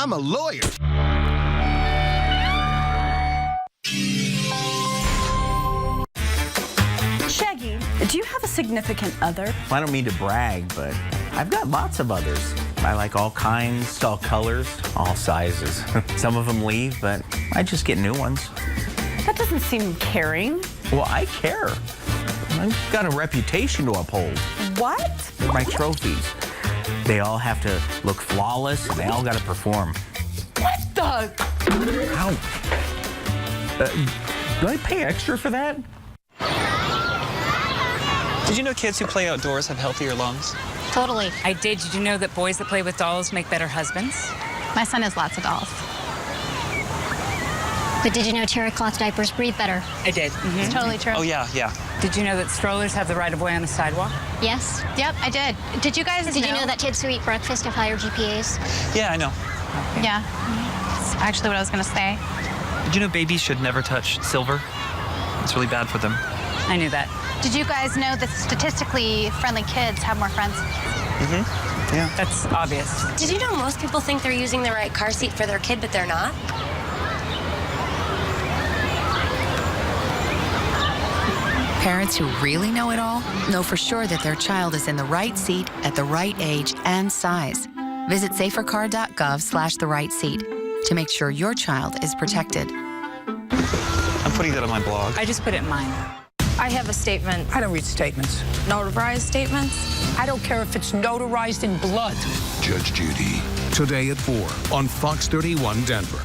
I'm a lawyer. Shaggy, do you have a significant other? I don't mean to brag, but I've got lots of others. I like all kinds, all colors, all sizes. Some of them leave, but I just get new ones. That doesn't seem caring. Well, I care. I've got a reputation to uphold. What? They're my trophies. They all have to look flawless, and they all got to perform. What the? Ow. Do I pay extra for that? Did you know kids who play outdoors have healthier lungs? Totally. I did. Did you know that boys that play with dolls make better husbands? My son has lots of dolls. But did you know terry cloth diapers breathe better? I did. It's totally true. Oh, yeah. Did you know that strollers have the right of way on the sidewalk? Yes. Yep, I did. Did you guys Did you know that kids who eat breakfast have higher GPAs? Yeah, I know. Yeah. That's actually what I was going to say. Did you know babies should never touch silver? It's really bad for them. I knew that. Did you guys know that statistically friendly kids have more friends? Mm-hmm. Yeah. That's obvious. Did you know most people think they're using the right car seat for their kid, but they're not? Parents who really know it all know for sure that their child is in the right seat at the right age and size. Visit safercar.gov/the right seat to make sure your child is protected. I'm putting that on my blog. I just put it in mine. I have a statement. I don't read statements. Notarized statements? I don't care if it's notarized in blood. Judge Judy, today at 4 on Fox 31 Denver.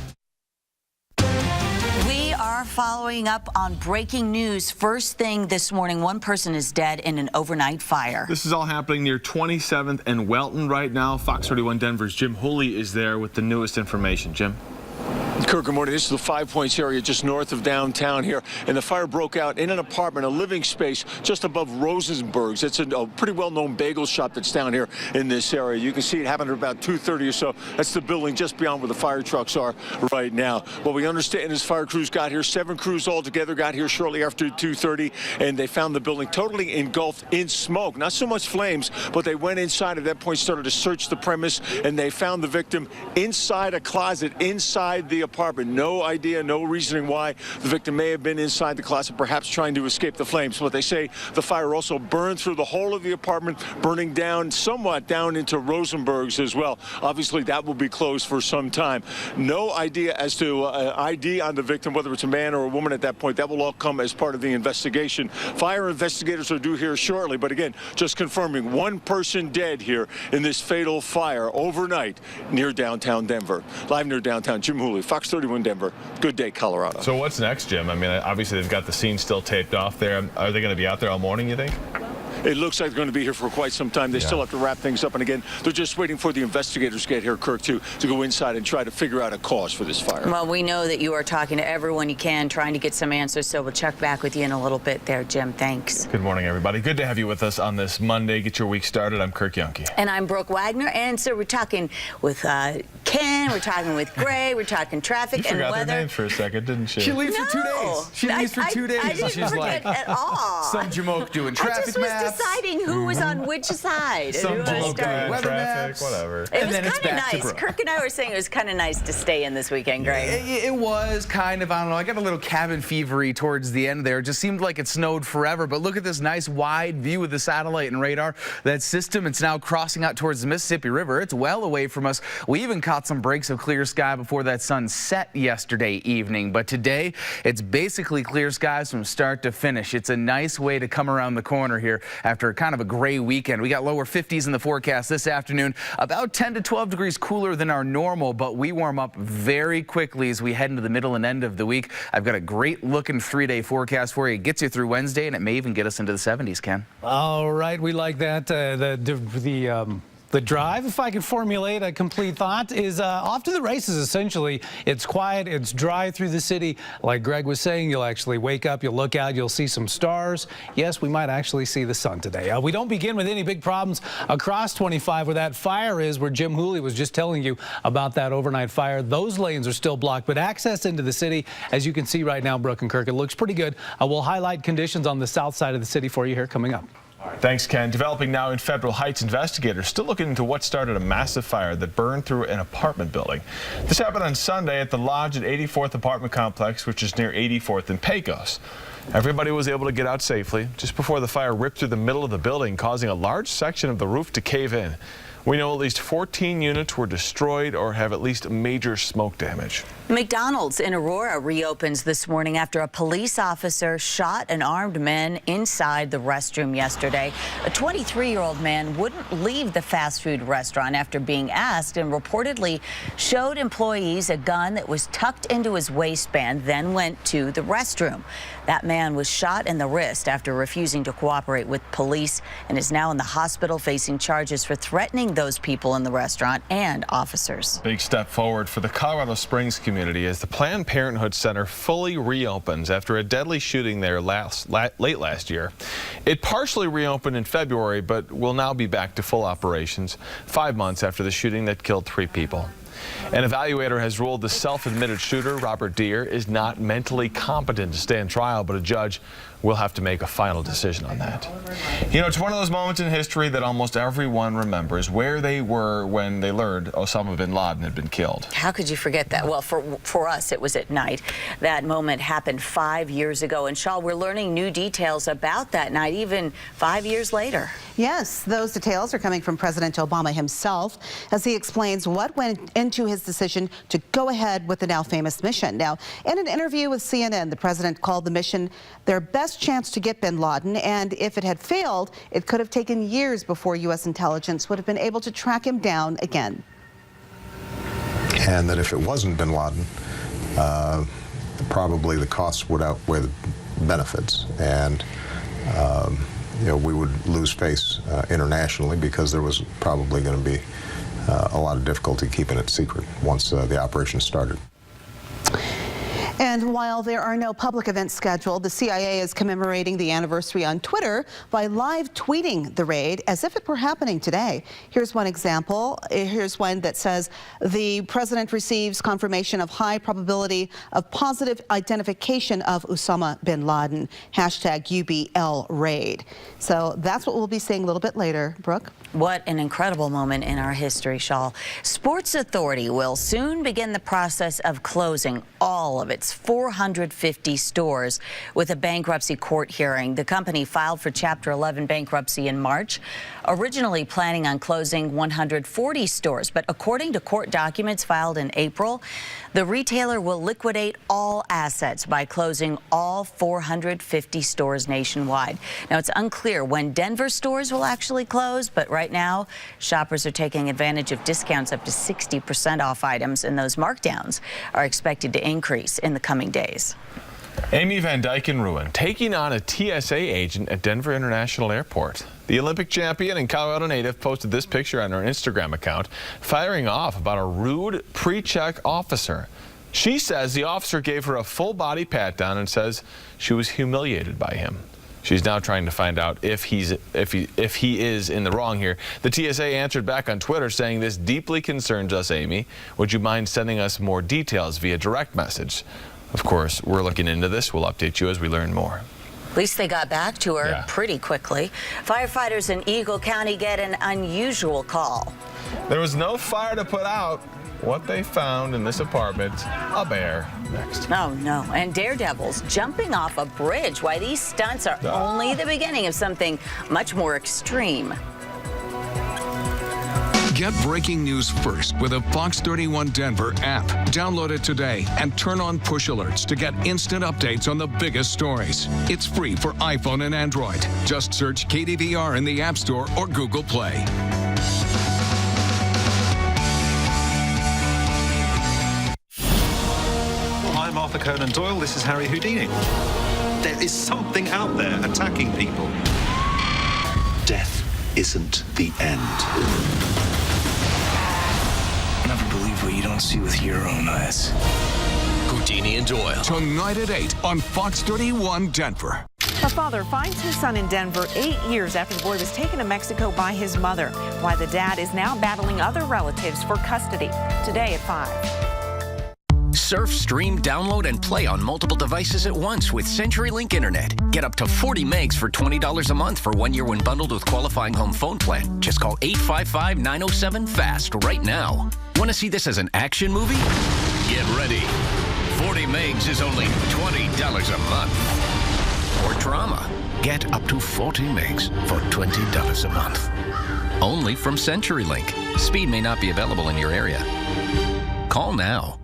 We are following up on breaking news. First thing this morning, one person is dead in an overnight fire. This is all happening near 27th and Welton right now. Fox 31 Denver's Jim Hooley is there with the newest information. Jim? Kirk, good morning. This is the Five Points area just north of downtown here, and the fire broke out in an apartment, a living space just above Rosenberg's. It's a pretty well-known bagel shop that's down here in this area. You can see it happened at about 2:30 or so. That's the building just beyond where the fire trucks are right now. What we understand is fire crews got here, 7 crews altogether got here shortly after 2:30, and they found the building totally engulfed in smoke. Not so much flames, but they went inside at that point, started to search the premise, and they found the victim inside a closet inside the apartment. No idea, no reasoning why the victim may have been inside the closet, perhaps trying to escape the flames. But they say the fire also burned through the whole of the apartment, burning down somewhat down into Rosenberg's as well. Obviously, that will be closed for some time. No idea as to ID on the victim, whether it's a man or a woman at that point. That will all come as part of the investigation. Fire investigators are due here shortly. But again, just confirming, one person dead here in this fatal fire overnight near downtown Denver. Live near downtown, Jim Hooley, Fox 31 Denver. Good day, Colorado. So what's next, Jim? I mean, obviously they've got the scene still taped off there. Are they going to be out there all morning, you think? It looks like they're going to be here for quite some time. They still have to wrap things up. And again, they're just waiting for the investigators to get here, Kirk, to go inside and try to figure out a cause for this fire. Well, we know that you are talking to everyone you can, trying to get some answers. So we'll check back with you in a little bit there, Jim. Thanks. Good morning, everybody. Good to have you with us on this Monday. Get your week started. I'm Kirk Yonke. And I'm Brooke Wagner. And so we're talking with Ken. We're talking with Gray. We're talking traffic and weather. You forgot their names for a second, didn't she? She leaves for 2 days. She leaves for 2 days. I didn't She's forget like, at all. some jamoke doing traffic maps. I just was deciding who was on which side. Some jamoke doing weather traffic, maps. whatever. It was kind of nice. Kirk and I were saying it was kind of nice to stay in this weekend, Greg. It was kind of, I don't know, I got a little cabin fevery towards the end there. It just seemed like it snowed forever, but look at this nice wide view of the satellite and radar. That system, it's now crossing out towards the Mississippi River. It's well away from us. We even caught some breaks of clear sky before that sun set yesterday evening, but today it's basically clear skies from start to finish. It's a nice way to come around the corner here after kind of a gray weekend. We got lower 50s in the forecast this afternoon, about 10 to 12 degrees cooler than our normal, but we warm up very quickly as we head into the middle and end of the week. I've got a great looking 3-day forecast for you. It gets you through Wednesday, and it may even get us into the 70s, Ken. All right, we like that. The drive, if I could formulate a complete thought, is off to the races, essentially. It's quiet, it's dry through the city. Like Greg was saying, you'll actually wake up, you'll look out, you'll see some stars. Yes, we might actually see the sun today. We don't begin with any big problems across 25 where that fire is, where Jim Hooley was just telling you about that overnight fire. Those lanes are still blocked, but access into the city, as you can see right now, Brooke and Kirk, it looks pretty good. We'll highlight conditions on the south side of the city for you here coming up. Thanks, Ken. Developing now in Federal Heights, investigators still looking into what started a massive fire that burned through an apartment building. This happened on Sunday at the Lodge at 84th Apartment Complex, which is near 84th and Pecos. Everybody was able to get out safely just before the fire ripped through the middle of the building, causing a large section of the roof to cave in. We know at least 14 units were destroyed or have at least major smoke damage. McDonald's in Aurora reopens this morning after a police officer shot an armed man inside the restroom yesterday. A 23-year-old man wouldn't leave the fast food restaurant after being asked and reportedly showed employees a gun that was tucked into his waistband, then went to the restroom. That man was shot in the wrist after refusing to cooperate with police and is now in the hospital facing charges for threatening those people in the restaurant and officers. Big step forward for the Colorado Springs community as the Planned Parenthood Center fully reopens after a deadly shooting there late last year. It partially reopened in February, but will now be back to full operations 5 months after the shooting that killed 3 people. An evaluator has ruled the self-admitted shooter, Robert Deere, is not mentally competent to stand trial, but a judge will have to make a final decision on that. You know, it's one of those moments in history that almost everyone remembers where they were when they learned Osama bin Laden had been killed. How could you forget that? Well, for us, it was at night. That moment happened 5 years ago. And Shaw, we're learning new details about that night, even 5 years later. Yes, those details are coming from President Obama himself as he explains what went into his decision to go ahead with the now famous mission. Now, in an interview with CNN, the president called the mission their best chance to get bin Laden, and if it had failed, it could have taken years before U.S. intelligence would have been able to track him down again. And that if it wasn't bin Laden, probably the costs would outweigh the benefits, and you know, we would lose face internationally because there was probably going to be a lot of difficulty keeping it secret once the operation started. And while there are no public events scheduled, the CIA is commemorating the anniversary on Twitter by live tweeting the raid as if it were happening today. Here's one example. Here's one that says, the president receives confirmation of high probability of positive identification of Osama bin Laden, #UBL raid. So that's what we'll be seeing a little bit later. Brooke? What an incredible moment in our history, Shaw. Sports Authority will soon begin the process of closing all of its 450 stores with a bankruptcy court hearing. The company filed for Chapter 11 bankruptcy in March, originally planning on closing 140 stores. But according to court documents filed in April, the retailer will liquidate all assets by closing all 450 stores nationwide. Now, it's unclear when Denver stores will actually close, but right now, shoppers are taking advantage of discounts up to 60% off items, and those markdowns are expected to increase in the coming days. Amy Van Dyke in ruin, taking on a TSA agent at Denver International Airport. The Olympic champion and Colorado native posted this picture on her Instagram account, firing off about a rude pre-check officer. She says the officer gave her a full-body pat-down and says she was humiliated by him. She's now trying to find out if he is in the wrong here. The TSA answered back on Twitter saying, "This deeply concerns us, Amy. Would you mind sending us more details via direct message?" Of course, we're looking into this. We'll update you as we learn more. At least they got back to her pretty quickly. Firefighters in Eagle County get an unusual call. There was no fire to put out. What they found in this apartment, a bear. Next. Oh, no. And daredevils jumping off a bridge. Why, these stunts are only the beginning of something much more extreme. Get breaking news first with a Fox 31 Denver app. Download it today and turn on push alerts to get instant updates on the biggest stories. It's free for iPhone and Android. Just search KDVR in the App Store or Google Play. I'm Arthur Conan Doyle. This is Harry Houdini. There is something out there attacking people. Death isn't the end. Never believe what you don't see with your own eyes. Houdini and Doyle. Tonight at 8 on Fox 31 Denver. A father finds his son in Denver 8 years after the boy was taken to Mexico by his mother. Why the dad is now battling other relatives for custody. Today at 5. Surf, stream, download, and play on multiple devices at once with CenturyLink Internet. Get up to 40 megs for $20 a month for 1 year when bundled with qualifying home phone plan. Just call 855-907-FAST right now. Want to see this as an action movie? Get ready. 40 megs is only $20 a month. Or drama. Get up to 40 megs for $20 a month. Only from CenturyLink. Speed may not be available in your area. Call now.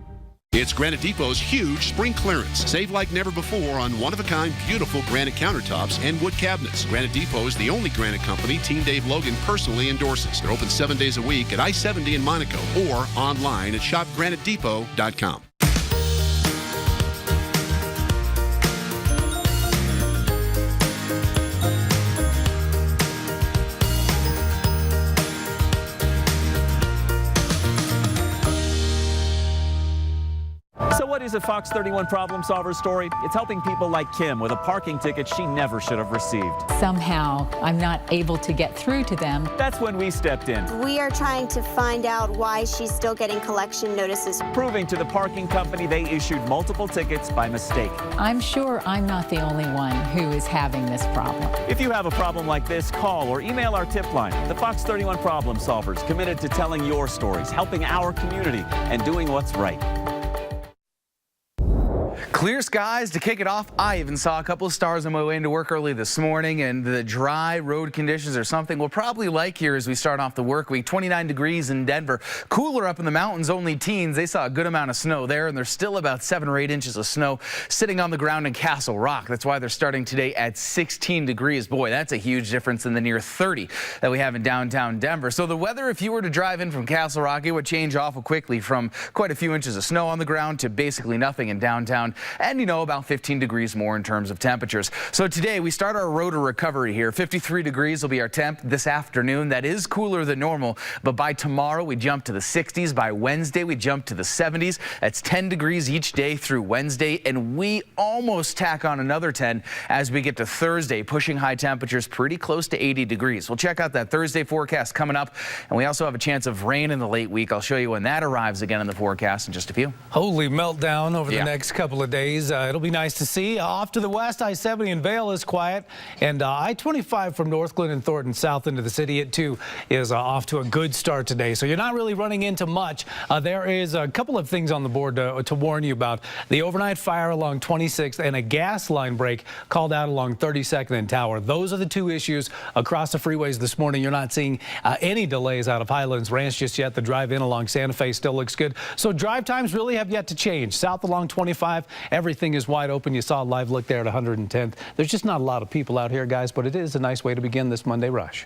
It's Granite Depot's huge spring clearance. Save like never before on one-of-a-kind beautiful granite countertops and wood cabinets. Granite Depot is the only granite company Team Dave Logan personally endorses. They're open 7 days a week at I-70 in Monaco or online at shopgranitedepot.com. So what is a Fox 31 problem solver story? It's helping people like Kim with a parking ticket she never should have received. Somehow, I'm not able to get through to them. That's when we stepped in. We are trying to find out why she's still getting collection notices. Proving to the parking company they issued multiple tickets by mistake. I'm sure I'm not the only one who is having this problem. If you have a problem like this, call or email our tip line. The Fox 31 problem solvers, committed to telling your stories, helping our community, and doing what's right. Clear skies to kick it off. I even saw a couple of stars on my way into work early this morning, and the dry road conditions are something we'll probably like here as we start off the work week. 29 degrees in Denver. Cooler up in the mountains, only teens. They saw a good amount of snow there, and there's still about 7 or 8 inches of snow sitting on the ground in Castle Rock. That's why they're starting today at 16 degrees. Boy, that's a huge difference in the near 30 that we have in downtown Denver. So the weather, if you were to drive in from Castle Rock, it would change awful quickly from quite a few inches of snow on the ground to basically nothing in downtown. And, you know, about 15 degrees more in terms of temperatures. So today we start our road to recovery here. 53 degrees will be our temp this afternoon. That is cooler than normal, but by tomorrow we jump to the 60s. By Wednesday we jump to the 70s. That's 10 degrees each day through Wednesday, and we almost tack on another 10 as we get to Thursday, pushing high temperatures pretty close to 80 degrees. We'll check out that Thursday forecast coming up, and we also have a chance of rain in the late week. I'll show you when that arrives again in the forecast in just a few. Holy meltdown over the next couple of days. It'll be nice to see. Off to the west, I-70 in Vail is quiet, and I-25 from Northglenn and Thornton south into the city, it too is off to a good start today. So you're not really running into much. There is a couple of things on the board to warn you about. The overnight fire along 26th and a gas line break called out along 32nd and Tower. Those are the two issues across the freeways this morning. You're not seeing any delays out of Highlands Ranch just yet. The drive-in along Santa Fe still looks good. So drive times really have yet to change. South along 25, everything is wide open. You saw a live look there at 110th. There's just not a lot of people out here, guys, but it is a nice way to begin this Monday rush.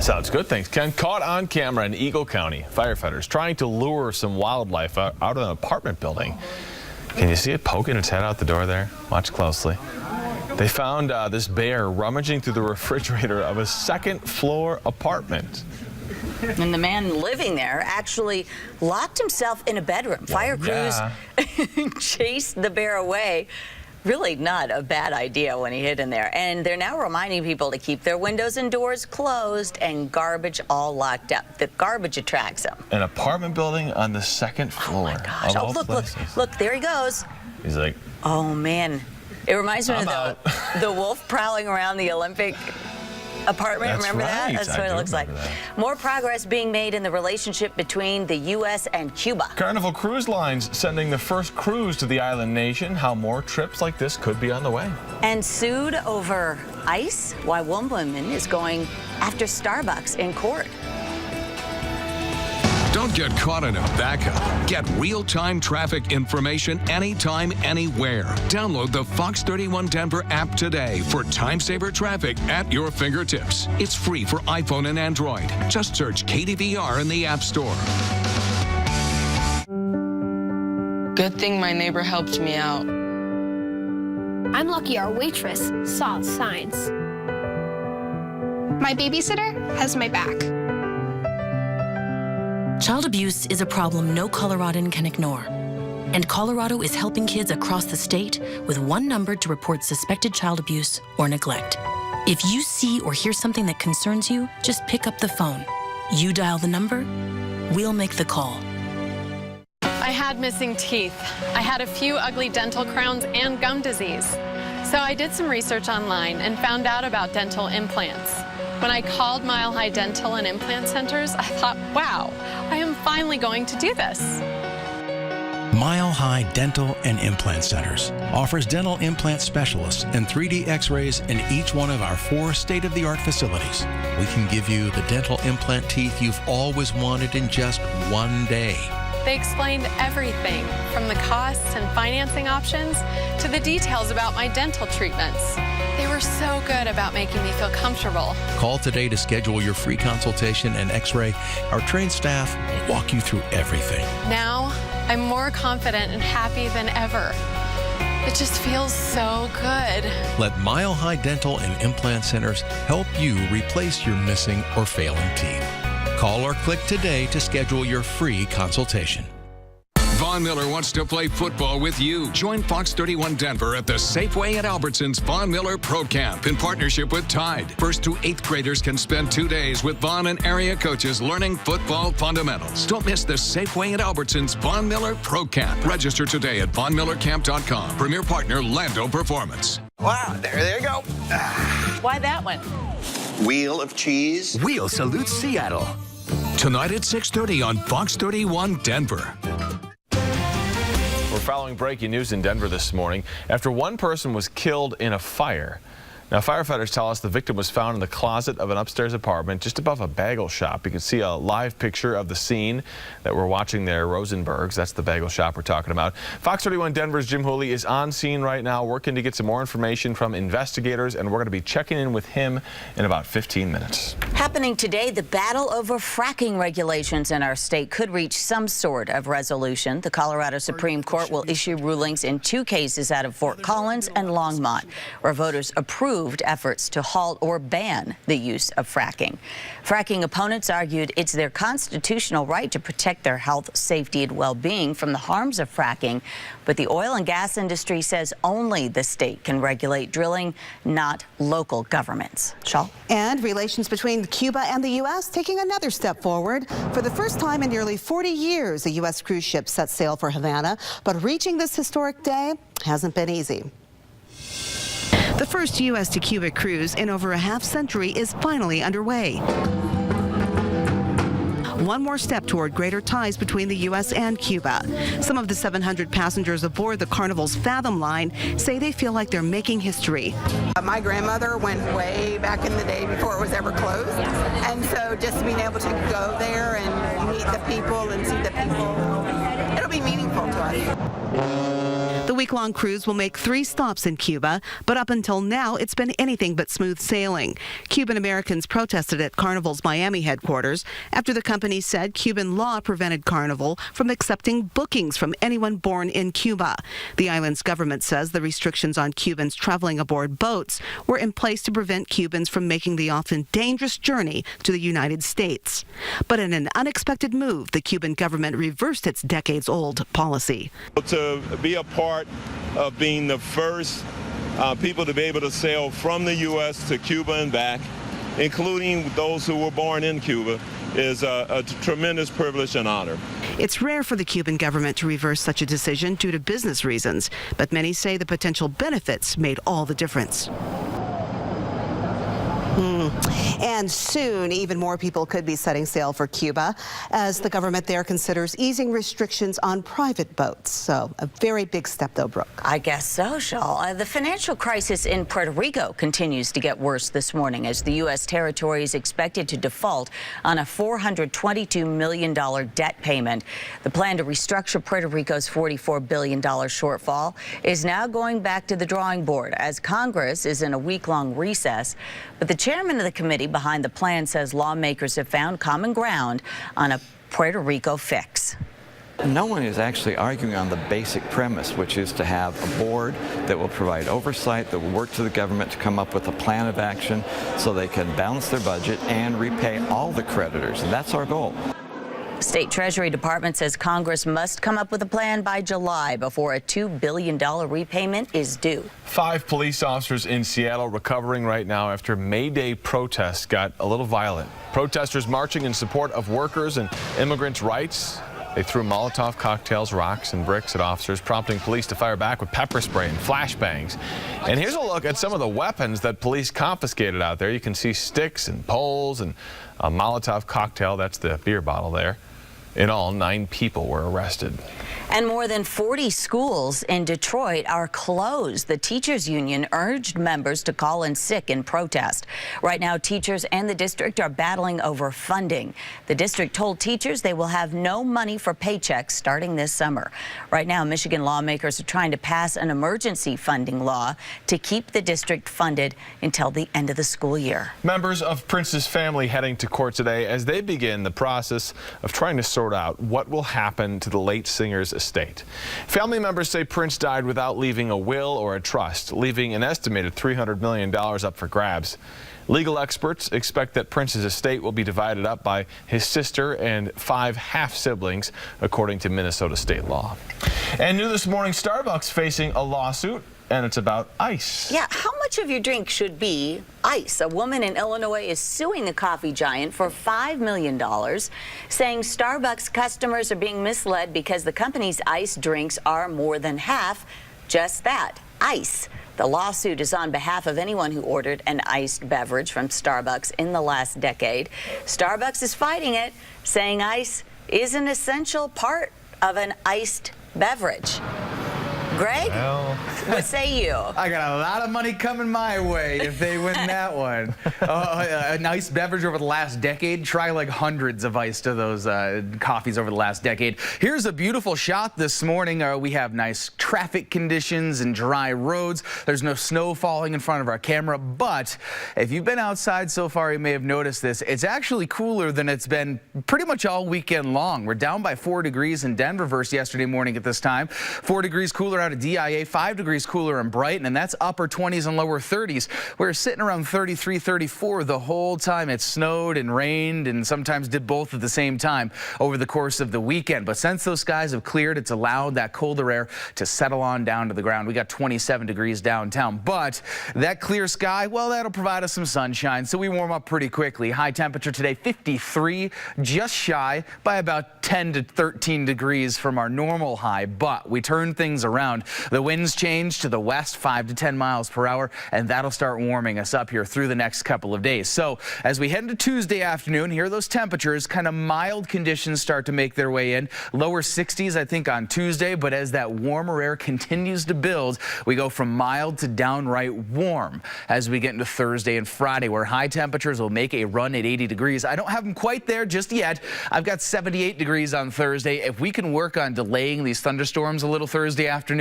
Sounds good. Thanks, Ken. Caught on camera in Eagle County, firefighters trying to lure some wildlife out of an apartment building. Can you see it poking its head out the door there? Watch closely. They found this bear rummaging through the refrigerator of a second-floor apartment. And the man living there actually locked himself in a bedroom. Fire crews chased the bear away. Really not a bad idea when he hid in there. And they're now reminding people to keep their windows and doors closed and garbage all locked up. The garbage attracts them. An apartment building on the second floor. Oh my gosh. Oh, look, there he goes. He's like, oh man. It reminds me of the wolf prowling around the Olympic apartment. That's Remember right. that? That's what it looks like. That. More progress being made in the relationship between the U.S. and Cuba. Carnival Cruise Lines sending the first cruise to the island nation. How more trips like this could be on the way. And sued over ice? Why one woman is going after Starbucks in court. Don't get caught in a backup. Get real-time traffic information anytime, anywhere. Download the Fox 31 Denver app today for time-saver traffic at your fingertips. It's free for iPhone and Android. Just search KDVR in the App Store. Good thing my neighbor helped me out. I'm lucky our waitress saw the signs. My babysitter has my back. Child abuse is a problem no Coloradan can ignore. And Colorado is helping kids across the state with one number to report suspected child abuse or neglect. If you see or hear something that concerns you, just pick up the phone. You dial the number, we'll make the call. I had missing teeth. I had a few ugly dental crowns and gum disease. So I did some research online and found out about dental implants. When I called Mile High Dental and Implant Centers, I thought, wow, I am finally going to do this. Mile High Dental and Implant Centers offers dental implant specialists and 3D x-rays in each one of our 4 state-of-the-art facilities. We can give you the dental implant teeth you've always wanted in just one day. They explained everything from the costs and financing options to the details about my dental treatments. They were so good about making me feel comfortable. Call today to schedule your free consultation and x-ray. Our trained staff will walk you through everything. Now, I'm more confident and happy than ever. It just feels so good. Let Mile High Dental and Implant Centers help you replace your missing or failing teeth. Call or click today to schedule your free consultation. Von Miller wants to play football with you. Join Fox 31 Denver at the Safeway at Albertsons Von Miller Pro Camp in partnership with Tide. 1st through 8th graders can spend 2 days with Von and area coaches learning football fundamentals. Don't miss the Safeway at Albertsons Von Miller Pro Camp. Register today at VonMillerCamp.com. Premier partner Lando Performance. Wow, there you go. Why that one? Wheel of cheese. Wheel salutes Seattle. Tonight at 6:30 on Fox 31 Denver. We're following breaking news in Denver this morning after one person was killed in a fire. Now, firefighters tell us the victim was found in the closet of an upstairs apartment just above a bagel shop. You can see a live picture of the scene that we're watching there, Rosenberg's. That's the bagel shop we're talking about. Fox 31 Denver's Jim Hooley is on scene right now working to get some more information from investigators, and we're going to be checking in with him in about 15 minutes. Happening today, the battle over fracking regulations in our state could reach some sort of resolution. The Colorado Supreme Court will issue rulings in 2 cases out of Fort Collins and Longmont, where voters approved efforts to halt or ban the use of fracking. Fracking opponents argued it's their constitutional right to protect their health, safety, and well-being from the harms of fracking, but the oil and gas industry says only the state can regulate drilling, not local governments. Shaw? And relations between Cuba and the U.S. taking another step forward. For the first time in nearly 40 years, a U.S. cruise ship set sail for Havana, but reaching this historic day hasn't been easy. The first U.S. to Cuba cruise in over a half-century is finally underway. One more step toward greater ties between the U.S. and Cuba. Some of the 700 passengers aboard the Carnival's Fathom line say they feel like they're making history. My grandmother went way back in the day before it was ever closed. And so just being able to go there and meet the people and see the people, it'll be meaningful to us. The week-long cruise will make 3 stops in Cuba, but up until now, it's been anything but smooth sailing. Cuban Americans protested at Carnival's Miami headquarters after the company said Cuban law prevented Carnival from accepting bookings from anyone born in Cuba. The island's government says the restrictions on Cubans traveling aboard boats were in place to prevent Cubans from making the often dangerous journey to the United States. But in an unexpected move, the Cuban government reversed its decades-old policy. To be a part of being the first people to be able to sail from the U.S. to Cuba and back, including those who were born in Cuba, is a tremendous privilege and honor. It's rare for the Cuban government to reverse such a decision due to business reasons, but many say the potential benefits made all the difference. And soon, even more people could be setting sail for Cuba as the government there considers easing restrictions on private boats. So a very big step, though, Brooke. I guess so, Shaw. The financial crisis in Puerto Rico continues to get worse this morning as the U.S. territory is expected to default on a $422 million debt payment. The plan to restructure Puerto Rico's $44 billion shortfall is now going back to the drawing board as Congress is in a week-long recess. But the chairman of the committee behind the plan says lawmakers have found common ground on a Puerto Rico fix. No one is actually arguing on the basic premise, which is to have a board that will provide oversight, that will work to the government to come up with a plan of action so they can balance their budget and repay all the creditors, and that's our goal. State Treasury Department says Congress must come up with a plan by July before a $2 billion repayment is due. 5 police officers in Seattle recovering right now after May Day protests got a little violent. Protesters marching in support of workers and immigrants' rights They threw Molotov cocktails, rocks, and bricks at officers, prompting police to fire back with pepper spray and flashbangs. And here's a look at some of the weapons that police confiscated out there. You can see sticks and poles and a Molotov cocktail. That's the beer bottle there. In all, 9 people were arrested. And more than 40 schools in Detroit are closed. The teachers union urged members to call in sick in protest. Right now, teachers and the district are battling over funding. The district told teachers they will have no money for paychecks starting this summer. Right now, Michigan lawmakers are trying to pass an emergency funding law to keep the district funded until the end of the school year. Members of Prince's family heading to court today as they begin the process of trying to sort out what will happen to the late singer's estate. Family members say Prince died without leaving a will or a trust, leaving an estimated $300 million up for grabs. Legal experts expect that Prince's estate will be divided up by his sister and 5 half-siblings, according to Minnesota state law. And new this morning, Starbucks facing a lawsuit, and it's about ice. Yeah, how much of your drink should be ice? A woman in Illinois is suing the coffee giant for $5 million, saying Starbucks customers are being misled because the company's ice drinks are more than half just that, ice. The lawsuit is on behalf of anyone who ordered an iced beverage from Starbucks in the last decade. Starbucks is fighting it, saying ice is an essential part of an iced beverage. Greg, what say you? I got a lot of money coming my way if they win that one. A nice beverage over the last decade. Try like hundreds of iced of those coffees over the last decade. Here's a beautiful shot this morning. We have nice traffic conditions and dry roads. There's no snow falling in front of our camera, but if you've been outside so far, you may have noticed this. It's actually cooler than it's been pretty much all weekend long. We're down by 4 degrees in Denver versus yesterday morning at this time. 4 degrees cooler out of DIA, 5 degrees cooler in Brighton, and that's upper 20s and lower 30s. We're sitting around 33, 34 the whole time. It snowed and rained and sometimes did both at the same time over the course of the weekend. But since those skies have cleared, it's allowed that colder air to settle on down to the ground. We got 27 degrees downtown, but that clear sky, well, that'll provide us some sunshine, so we warm up pretty quickly. High temperature today, 53, just shy by about 10 to 13 degrees from our normal high, but we turn things around. The winds change to the west, 5 to 10 miles per hour, and that'll start warming us up here through the next couple of days. So as we head into Tuesday afternoon, here are those temperatures, kind of mild conditions start to make their way in. Lower 60s, I think, on Tuesday, but as that warmer air continues to build, we go from mild to downright warm as we get into Thursday and Friday, where high temperatures will make a run at 80 degrees. I don't have them quite there just yet. I've got 78 degrees on Thursday. If we can work on delaying these thunderstorms a little Thursday afternoon,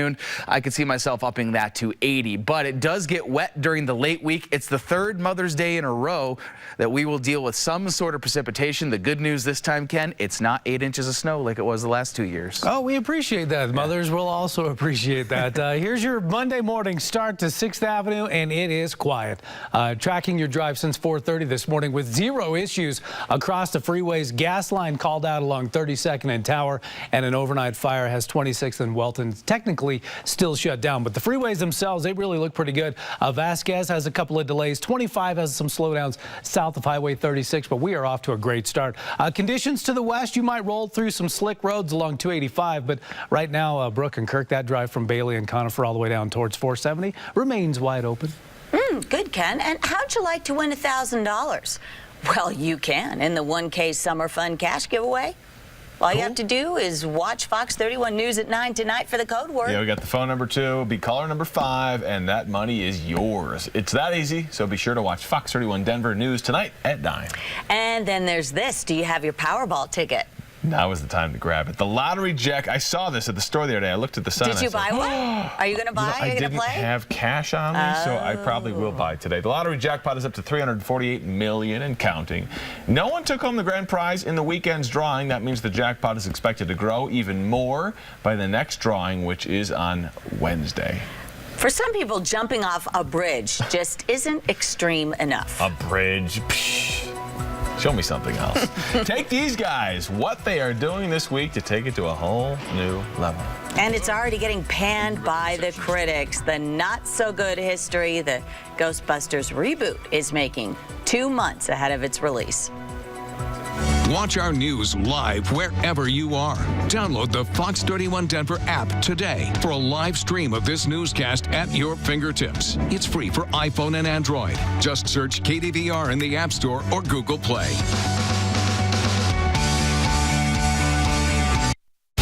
I could see myself upping that to 80. But it does get wet during the late week. It's the 3rd Mother's Day in a row that we will deal with some sort of precipitation. The good news this time, Ken, it's not 8 inches of snow like it was the last 2 years. Oh, we appreciate that. Mothers will also appreciate that. Here's your Monday morning start to 6th Avenue, and it is quiet. Tracking your drive since 4:30 this morning with 0 issues across the freeways. Gas line called out along 32nd and Tower, and an overnight fire has 26th and Welton technically still shut down. But the freeways themselves, they really look pretty good. Vasquez has a couple of delays. 25 has some slowdowns south of Highway 36, but we are off to a great start. Conditions to the west, you might roll through some slick roads along 285, but right now, Brooke and Kirk, that drive from Bailey and Conifer all the way down towards 470 remains wide open. Good, Ken. And how'd you like to win $1,000? Well, you can in the 1K Summer Fun Cash giveaway. All you have to do is watch Fox 31 News at 9 tonight for the code word. Yeah, we got the phone number 2, be caller number 5, and that money is yours. It's that easy, so be sure to watch Fox 31 Denver News tonight at 9. And then there's this. Do you have your Powerball ticket? Now is the time to grab it. The lottery jack, I saw this at the store the other day. I looked at the sign. Did you buy one? Are you going to buy? Are you going to play? I didn't have cash on me, so I probably will buy today. The lottery jackpot is up to $348 million and counting. No one took home the grand prize in the weekend's drawing. That means the jackpot is expected to grow even more by the next drawing, which is on Wednesday. For some people, jumping off a bridge just isn't extreme enough. A bridge? Psh. Show me something else. Take these guys, what they are doing this week to take it to a whole new level. And it's already getting panned by the critics. The not-so-good history the Ghostbusters reboot is making 2 months ahead of its release. Watch our news live wherever you are. Download the Fox 31 Denver app today for a live stream of this newscast at your fingertips. It's free for iPhone and Android. Just search KDVR in the App Store or Google Play.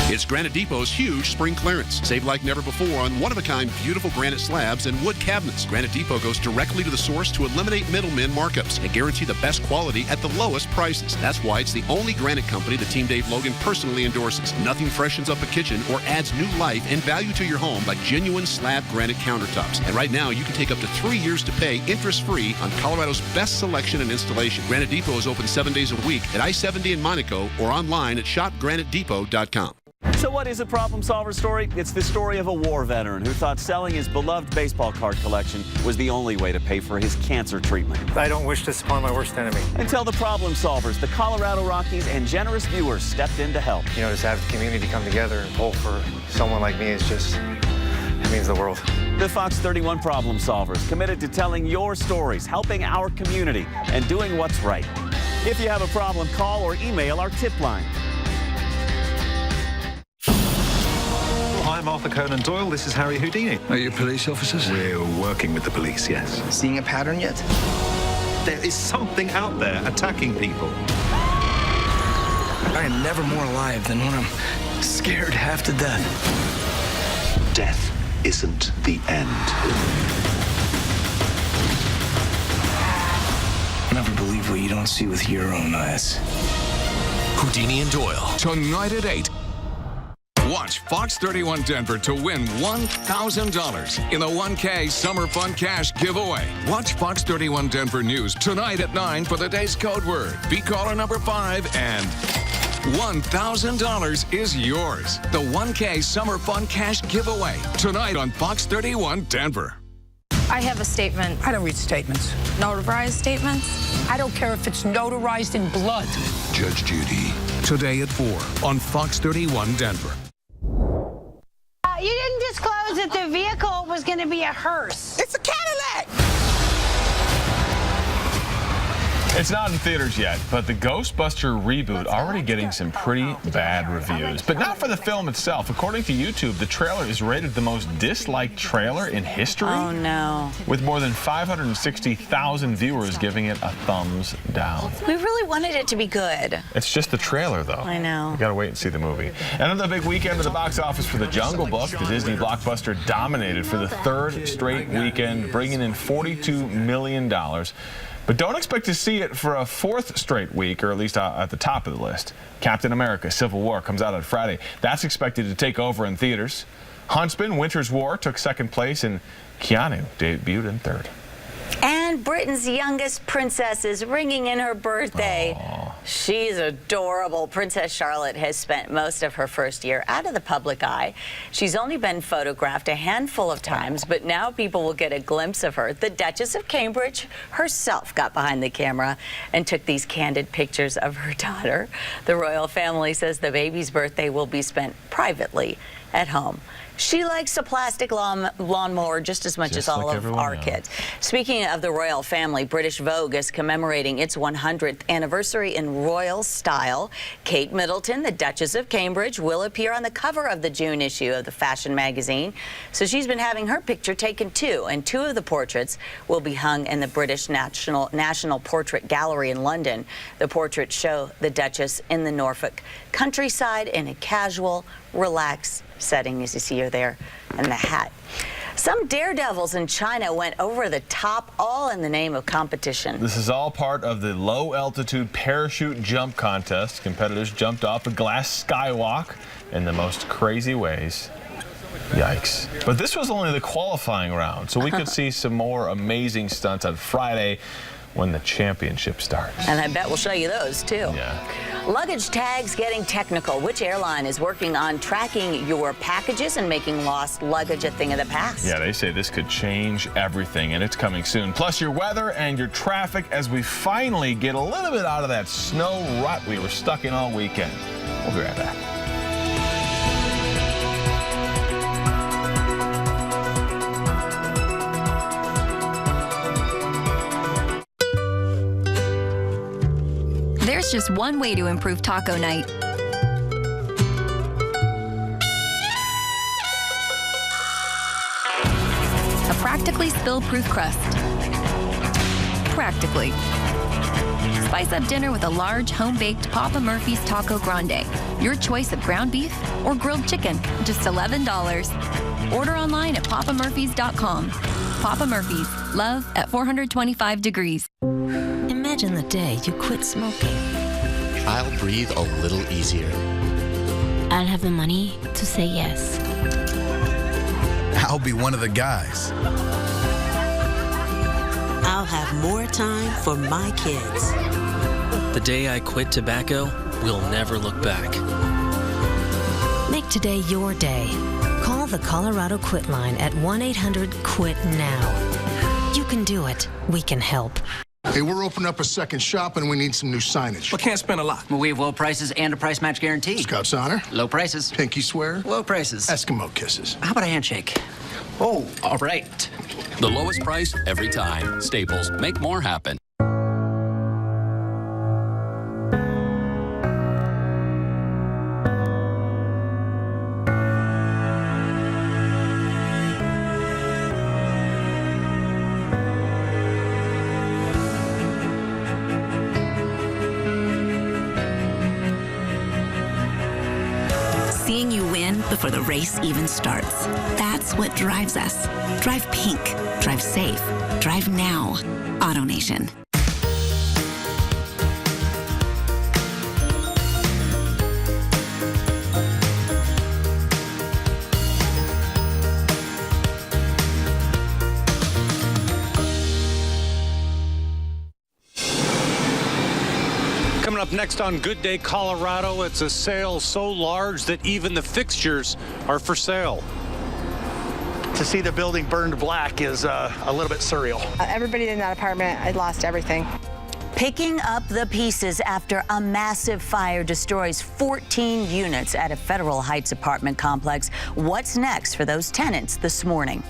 It's Granite Depot's huge spring clearance. Save like never before on one-of-a-kind beautiful granite slabs and wood cabinets. Granite Depot goes directly to the source to eliminate middlemen markups and guarantee the best quality at the lowest prices. That's why it's the only granite company that Team Dave Logan personally endorses. Nothing freshens up a kitchen or adds new life and value to your home like genuine slab granite countertops. And right now, you can take up to 3 years to pay interest-free on Colorado's best selection and installation. Granite Depot is open 7 days a week at I-70 in Monaco or online at shopgranitedepot.com. So what is a problem solver story? It's the story of a war veteran who thought selling his beloved baseball card collection was the only way to pay for his cancer treatment. I don't wish this upon my worst enemy. Until the problem solvers, the Colorado Rockies, and generous viewers stepped in to help. You know, just have the community come together and pull for someone like me is just, it means the world. The Fox 31 problem solvers, committed to telling your stories, helping our community, and doing what's right. If you have a problem, call or email our tip line. I'm Arthur Conan Doyle. This is Harry Houdini. Are you police officers? We're working with the police, yes. Seeing a pattern yet? There is something out there attacking people. I am never more alive than when I'm scared half to death. Death isn't the end. Never believe what you don't see with your own eyes. Houdini and Doyle. Tonight at 8. Watch Fox 31 Denver to win $1,000 in the 1K Summer Fun Cash giveaway. Watch Fox 31 Denver News tonight at 9 for the day's code word. Be caller number 5 and $1,000 is yours. The 1K Summer Fun Cash giveaway tonight on Fox 31 Denver. I have a statement. I don't read statements. Notarized statements? I don't care if it's notarized in blood. Judge Judy. Today at 4 on Fox 31 Denver. You didn't disclose that the vehicle was going to be a hearse. It's a Cadillac. It's not in theaters yet, but the Ghostbuster reboot already getting some pretty bad reviews. But not for the film itself. According to YouTube, the trailer is rated the most disliked trailer in history. Oh, no. With more than 560,000 viewers giving it a thumbs down. We really wanted it to be good. It's just the trailer, though. I know. You gotta wait and see the movie. Another big weekend at the box office for The Jungle Book. The Disney blockbuster dominated for the third straight weekend, bringing in $42 million. But don't expect to see it for a fourth straight week, or at least at the top of the list. Captain America: Civil War comes out on Friday. That's expected to take over in theaters. Huntsman: Winter's War took second place, and Keanu debuted in third. And Britain's youngest princess is ringing in her birthday. Aww. She's adorable. Princess Charlotte has spent most of her first year out of the public eye. She's only been photographed a handful of times, but now people will get a glimpse of her. The Duchess of Cambridge herself got behind the camera and took these candid pictures of her daughter. The royal family says the baby's birthday will be spent privately at home. She likes a plastic lawnmower just as much as all of our kids. Speaking of the royal family, British Vogue is commemorating its 100th anniversary in royal style. Kate Middleton, the Duchess of Cambridge, will appear on the cover of the June issue of the fashion magazine. So she's been having her picture taken too, and 2 of the portraits will be hung in the British National Portrait Gallery in London. The portraits show the Duchess in the Norfolk countryside in a casual, relaxed setting, as you see her there, and the hat. Some daredevils in China went over the top, all in the name of competition. This is all part of the low-altitude parachute jump contest. Competitors jumped off a glass skywalk in the most crazy ways. Yikes. But this was only the qualifying round, so we could see some more amazing stunts on Friday when the championship starts. And I bet we'll show you those, too. Yeah. Luggage tags getting technical. Which airline is working on tracking your packages and making lost luggage a thing of the past? Yeah, they say this could change everything, and it's coming soon. Plus your weather and your traffic as we finally get a little bit out of that snow rut we were stuck in all weekend. We'll be right back. There's just one way to improve taco night. A practically spill-proof crust. Practically. Spice up dinner with a large home-baked Papa Murphy's Taco Grande. Your choice of ground beef or grilled chicken, just $11. Order online at papamurphys.com. Papa Murphy's, love at 425 degrees. Imagine the day you quit smoking. I'll breathe a little easier. I'll have the money to say yes. I'll be one of the guys. I'll have more time for my kids. The day I quit tobacco, we'll never look back. Make today your day. Call the Colorado Quit line at 1-800-QUIT-NOW. You can do it. We can help. Hey, we're opening up a second shop and we need some new signage. We can't spend a lot. We have low prices and a price match guarantee. Scout's honor. Low prices. Pinky swear. Low prices. Eskimo kisses. How about a handshake? Oh, all right. The lowest price every time. Staples, make more happen. Seeing you win before the race even starts. That's what drives us. Drive pink. Drive safe. Drive now. AutoNation. Coming up next on Good Day Colorado, it's a sale so large that even the fixtures are for sale. To see the building burned black is a little bit surreal. Everybody in that apartment had lost everything. Picking up the pieces after a massive fire destroys 14 units at a Federal Heights apartment complex. What's next for those tenants this morning?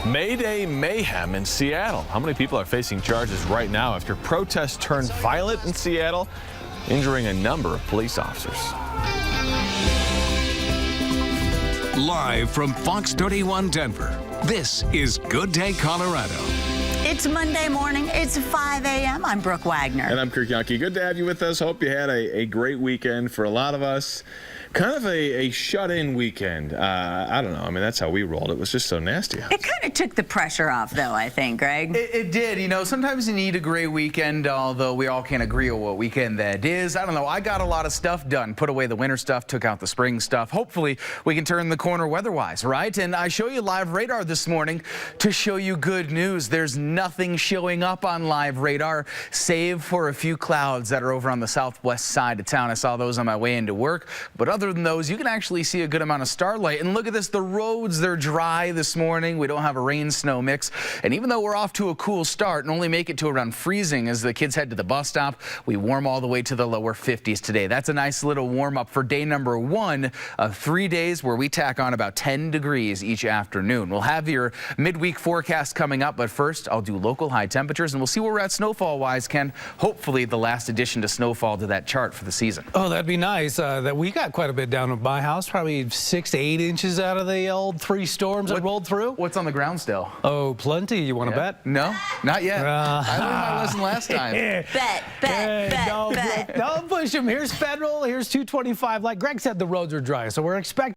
May Day mayhem in Seattle. How many people are facing charges right now after protests turned violent in Seattle, injuring a number of police officers? Live from Fox 31 Denver, this is Good Day Colorado. It's Monday morning. It's 5 a.m. I'm Brooke Wagner. And I'm Kirk Yonke. Good to have you with us. Hope you had a great weekend. For a lot of us, kind of a shut-in weekend. I don't know. I mean, that's how we rolled. It was just so nasty. It kind of took the pressure off, though, I think, Greg. It did. You know, sometimes you need a great weekend, although we all can't agree on what weekend that is. I don't know. I got a lot of stuff done. Put away the winter stuff, took out the spring stuff. Hopefully, we can turn the corner weather-wise, right? And I show you live radar this morning to show you good news. There's nothing showing up on live radar, save for a few clouds that are over on the southwest side of town. I saw those on my way into work. But other than those, you can actually see a good amount of starlight. And look at this, the roads, they're dry this morning. We don't have a rain-snow mix. And even though we're off to a cool start and only make it to around freezing as the kids head to the bus stop, we warm all the way to the lower 50s today. That's a nice little warm-up for day number 1 of 3 days where we tack on about 10 degrees each afternoon. We'll have your midweek forecast coming up, but first I'll do local high temperatures and we'll see where we're at snowfall-wise, Ken. Hopefully the last addition to snowfall to that chart for the season. Oh, that'd be nice. That we got quite a bit down at my house, probably 6 to 8 inches out of the old 3 storms that rolled through. What's on the ground still? Oh, plenty. You want to bet? No, not yet. I learned my lesson last time. bet. Don't push them. Here's Federal. Here's 225. Like Greg said, the roads are dry, so we're expecting